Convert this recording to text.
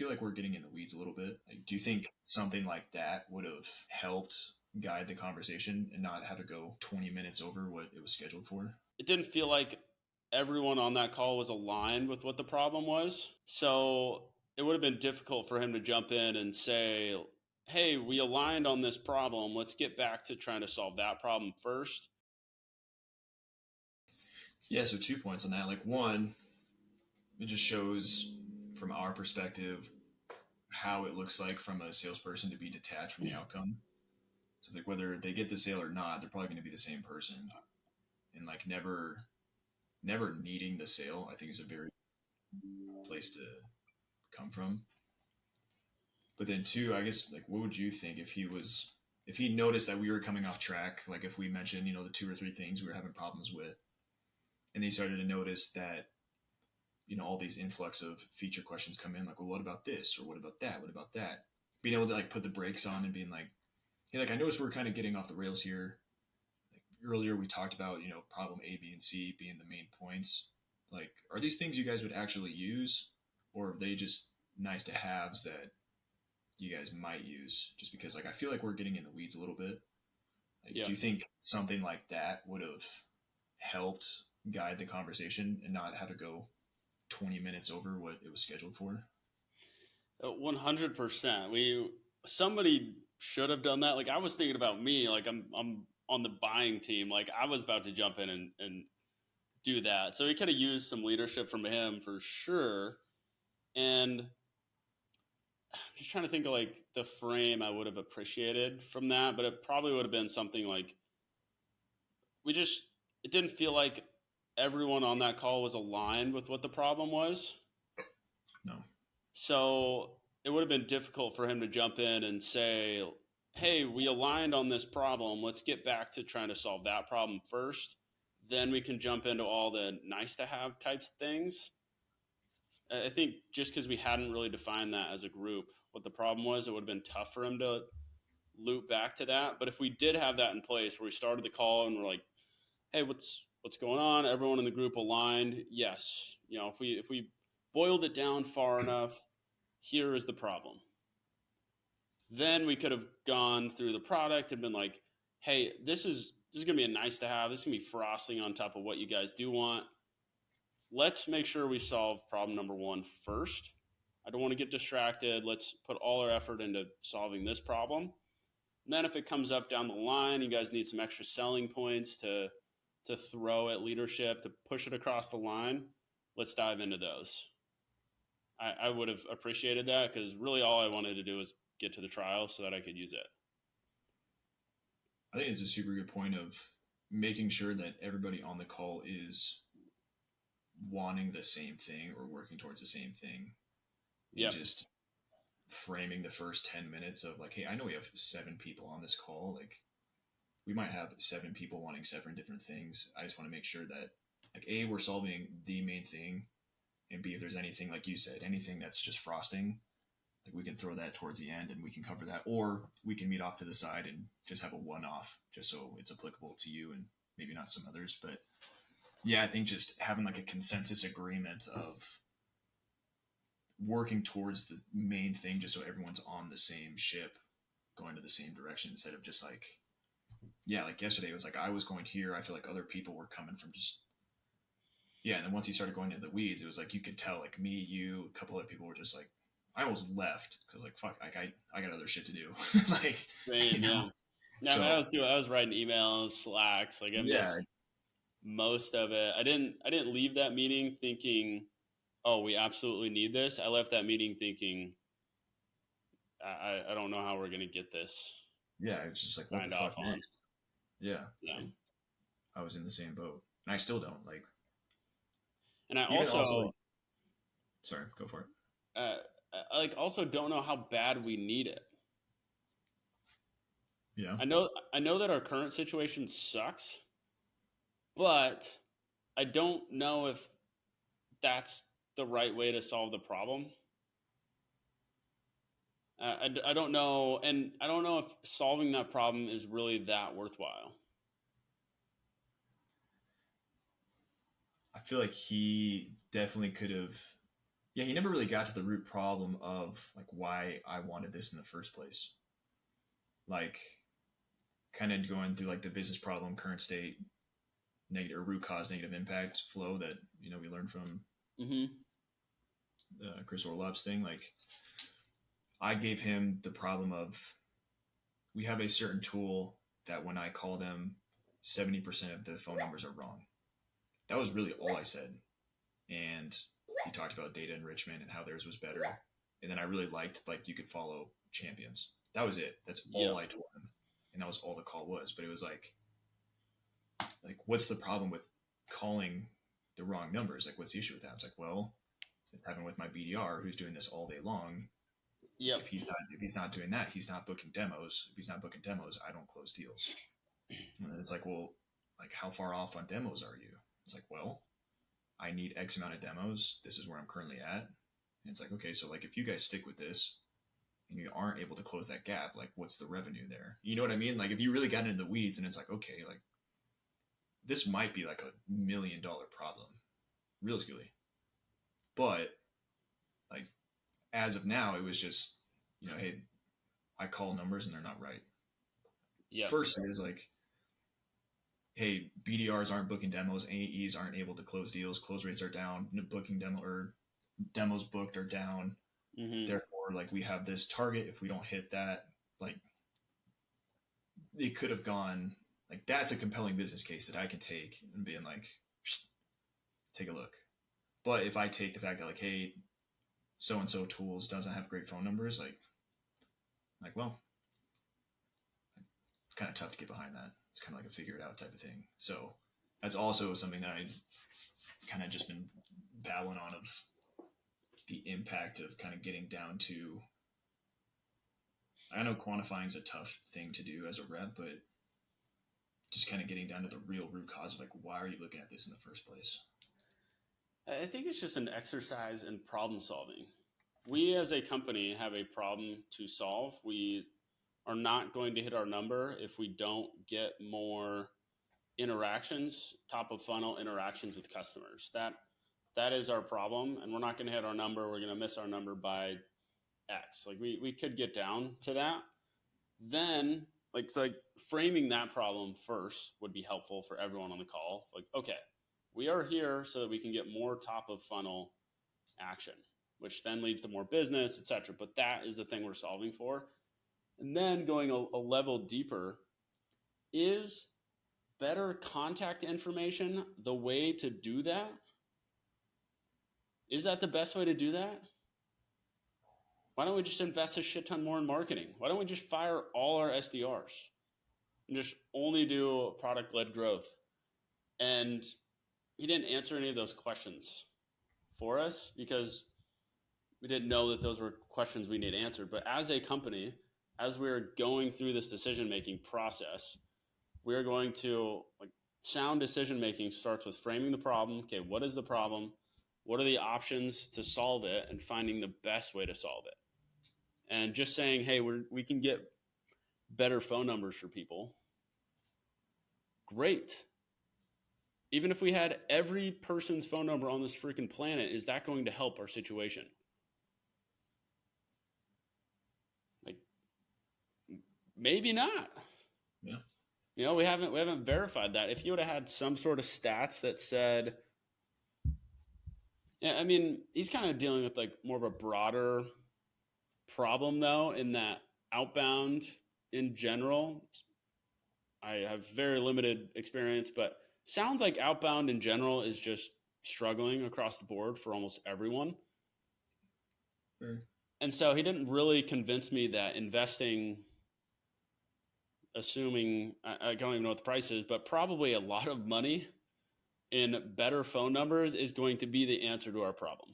feel like we're getting in the weeds a little bit. Like, do you think something like that would have helped guide the conversation and not have to go 20 minutes over what it was scheduled for? It didn't feel like everyone on that call was aligned with what the problem was. So it would have been difficult for him to jump in and say, hey, we aligned on this problem. Let's get back to trying to solve that problem first. Yeah, so 2 points on that. Like, one, it just shows from our perspective how it looks like from a salesperson to be detached from the outcome. So it's like whether they get the sale or not, they're probably going to be the same person, and like never needing the sale, I think is a very place to come from. But then two, I guess, like, what would you think if he noticed that we were coming off track, like if we mentioned, the two or three things we were having problems with, and he started to notice that, all these influx of feature questions come in, like, well, what about this? Or what about that? What about that? Being able to like put the brakes on and being like, hey, like I noticed we're kind of getting off the rails here. Like earlier we talked about, problem A, B, and C being the main points. Like, are these things you guys would actually use? Or are they just nice to haves that you guys might use? Just because like I feel like we're getting in the weeds a little bit. Like, Yeah. do you think something like that would have helped guide the conversation and not have to go 20 minutes over what it was scheduled for? 100%. Somebody should have done that. Like I was thinking about me, like I'm on the buying team. Like I was about to jump in and do that. So he could have used some leadership from him for sure. And I'm just trying to think of like the frame I would have appreciated from that, but it probably would have been something like we just it didn't feel like everyone on that call was aligned with what the problem was. No. So it would have been difficult for him to jump in and say, hey, we aligned on this problem. Let's get back to trying to solve that problem first. Then we can jump into all the nice to have types of things. I think just because we hadn't really defined that as a group, what the problem was, it would have been tough for him to loop back to that. But if we did have that in place where we started the call and we're like, hey, what's going on? Everyone in the group aligned. Yes. If we boiled it down far enough, here is the problem. Then we could have gone through the product and been like, hey, this is gonna be a nice to have. This is gonna be frosting on top of what you guys do want. Let's make sure we solve problem number one first. I don't want to get distracted. Let's put all our effort into solving this problem. And then if it comes up down the line, you guys need some extra selling points to throw at leadership to push it across the line. Let's dive into those. I would have appreciated that because really all I wanted to do was get to the trial so that I could use it. I think it's a super good point of making sure that everybody on the call is wanting the same thing or working towards the same thing, and Yep. just framing the first 10 minutes of like, hey, I know we have 7 people on this call. Like, we might have 7 people wanting 7 different things. I just want to make sure that, like, A, we're solving the main thing, and B, if there's anything, like you said, anything that's just frosting, like we can throw that towards the end and we can cover that, or we can meet off to the side and just have a one-off just so it's applicable to you and maybe not some others. But yeah, I think just having like a consensus agreement of working towards the main thing just so everyone's on the same ship, going to the same direction, instead of just like, yeah, like yesterday it was like I was going here, I feel like other people were coming from just, yeah. And then once he started going into the weeds, it was like you could tell, like, me, you, a couple other people were just like, I almost left because like, fuck, like I got other shit to do. Like, Same, yeah. Yeah, I mean, so I was writing emails, Slacks. Like I yeah. missed most of it. I didn't leave that meeting thinking, oh, we absolutely need this. I left that meeting thinking, I don't know how we're gonna get this Yeah, it's just like, what the signed off fuck on. next? Yeah, Yeah, I was in the same boat, and I still don't like. and I Even also, also, sorry, go for it. uh, I like also don't know how bad we need it. Yeah, I know that our current situation sucks, but I don't know if that's the right way to solve the problem. I don't know, and I don't know if solving that problem is really that worthwhile. I feel like he definitely could have Yeah, he never really got to the root problem of like why I wanted this in the first place. Like kind of going through like the business problem, current state, negative or root cause, negative impact flow that we learned from Mm-hmm. Chris Orlopp's thing. Like I gave him the problem of we have a certain tool that when I call them, 70% of the phone numbers are wrong. That was really all I said. And he talked about data enrichment and how theirs was better. And then I really liked like you could follow champions. That was it. That's all Yep. I told him. And that was all the call was. But it was like what's the problem with calling the wrong numbers? Like what's the issue with that? It's like, well, it's happened with my BDR who's doing this all day long. Yep. If he's not doing that, he's not booking demos. If he's not booking demos, I don't close deals. And it's like, well, like how far off on demos are you? It's like, well, I need X amount of demos. This is where I'm currently at. And it's like, okay, so like if you guys stick with this and you aren't able to close that gap, like what's the revenue there? You know what I mean? Like if you really got into the weeds and it's like, okay, like this might be like $1 million problem, realistically. But like as of now, it was just, hey, I call numbers and they're not right. Yep. First is like, hey, BDRs aren't booking demos, AEs aren't able to close deals, close rates are down, booking demo or demos booked are down. Mm-hmm. Therefore, like we have this target. If we don't hit that, like it could have gone like that's a compelling business case that I can take and being like, take a look. But if I take the fact that like, hey, so and so tools doesn't have great phone numbers, like well, it's kind of tough to get behind that. It's kind of like a figure it out type of thing. So that's also something that I kind of just been battling on of the impact of kind of getting down to. I know quantifying is a tough thing to do as a rep, but just kind of getting down to the real root cause of like, why are you looking at this in the first place? I think it's just an exercise in problem solving. We as a company have a problem to solve. We are not going to hit our number if we don't get more interactions, top of funnel interactions with customers. That is our problem, and we're not going to hit our number. We're going to miss our number by X. Like we could get down to that. Then like it's like framing that problem first would be helpful for everyone on the call. Like, okay, we are here so that we can get more top of funnel action, which then leads to more business, etc. But that is the thing we're solving for. And then going a level deeper, is better contact information the way to do that? Is that the best way to do that? Why don't we just invest a shit ton more in marketing? Why don't we just fire all our SDRs and just only do product-led growth? And he didn't answer any of those questions for us because we didn't know that those were questions we need answered. But as a company, as we're going through this decision-making process, we're going to like sound decision-making starts with framing the problem. Okay, what is the problem? What are the options to solve it, and finding the best way to solve it? And just saying, hey, we can get better phone numbers for people. Great. Even if we had every person's phone number on this freaking planet, is that going to help our situation? Like, maybe not. Yeah. We haven't verified that. If you would have had some sort of stats that said, yeah, I mean, he's kind of dealing with like more of a broader problem though, in that outbound in general, I have very limited experience, but sounds like outbound in general is just struggling across the board for almost everyone. And so he didn't really convince me that investing, assuming I don't even know what the price is, but probably a lot of money in better phone numbers is going to be the answer to our problem.